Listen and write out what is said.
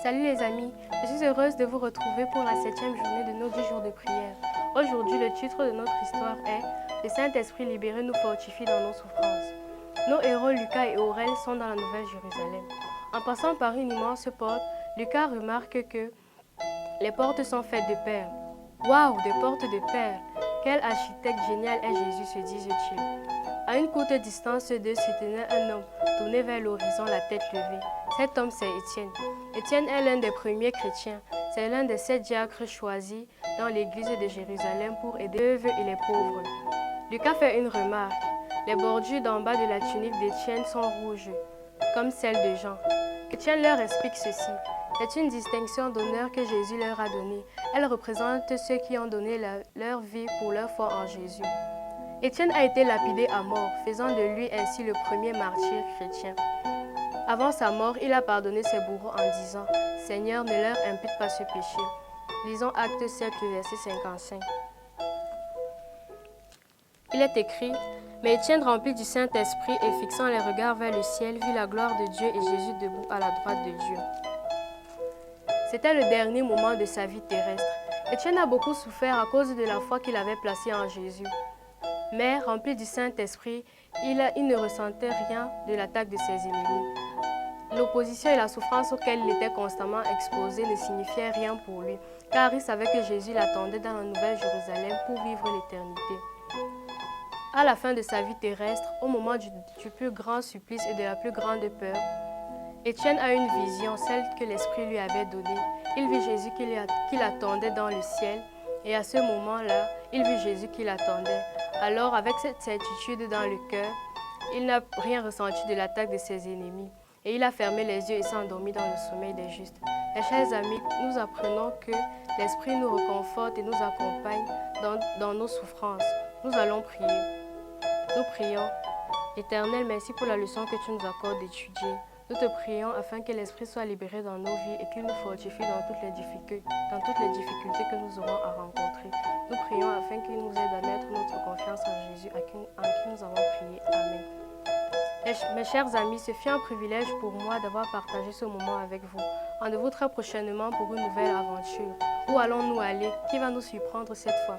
Salut les amis, je suis heureuse de vous retrouver pour la 7e journée de nos 10 jours de prière. Aujourd'hui, le titre de notre histoire est « Le Saint-Esprit libéré nous fortifie dans nos souffrances ». Nos héros Lucas et Aurèle sont dans la Nouvelle Jérusalem. En passant par une immense porte, Lucas remarque que les portes sont faites de perles. « Waouh, des portes de perles! Quel architecte génial est Jésus !» se disent-ils. À une courte distance d'eux se tenait un homme, tourné vers l'horizon, la tête levée. Cet homme, c'est Étienne. Étienne est l'un des premiers chrétiens. C'est l'un des 7 diacres choisis dans l'église de Jérusalem pour aider les veuves et les pauvres. Lucas fait une remarque. Les bordures d'en bas de la tunique d'Étienne sont rouges, comme celles de Jean. Étienne leur explique ceci. C'est une distinction d'honneur que Jésus leur a donnée. Elle représente ceux qui ont donné leur vie pour leur foi en Jésus. Étienne a été lapidé à mort, faisant de lui ainsi le premier martyr chrétien. Avant sa mort, il a pardonné ses bourreaux en disant « Seigneur, ne leur impute pas ce péché ». Lisons Actes 7, verset 55. Il est écrit « Mais Étienne, rempli du Saint-Esprit et fixant les regards vers le ciel, vit la gloire de Dieu et Jésus debout à la droite de Dieu. » C'était le dernier moment de sa vie terrestre. Étienne a beaucoup souffert à cause de la foi qu'il avait placée en Jésus. Mais, rempli du Saint-Esprit, il ne ressentait rien de l'attaque de ses ennemis. L'opposition et la souffrance auxquelles il était constamment exposé ne signifiaient rien pour lui, car il savait que Jésus l'attendait dans la Nouvelle Jérusalem pour vivre l'éternité. À la fin de sa vie terrestre, au moment du plus grand supplice et de la plus grande peur, Étienne a une vision, celle que l'Esprit lui avait donnée. Il vit Jésus qui l'attendait dans le ciel, et à ce moment-là, il vit Jésus qui l'attendait. Alors, avec cette certitude dans le cœur, il n'a rien ressenti de l'attaque de ses ennemis. Et il a fermé les yeux et s'est endormi dans le sommeil des justes. Mes chers amis, nous apprenons que l'Esprit nous reconforte et nous accompagne dans nos souffrances. Nous allons prier. Nous prions. Éternel, merci pour la leçon que tu nous accordes d'étudier. Nous te prions afin que l'Esprit soit libéré dans nos vies et qu'il nous fortifie dans toutes les difficultés que nous aurons à rencontrer. Nous prions afin qu'il nous aide à mettre notre confiance en Jésus, en qui nous avons prié. Amen. Mes chers amis, ce fut un privilège pour moi d'avoir partagé ce moment avec vous. Rendez-vous très prochainement pour une nouvelle aventure. Où allons-nous aller? Qui va nous surprendre cette fois?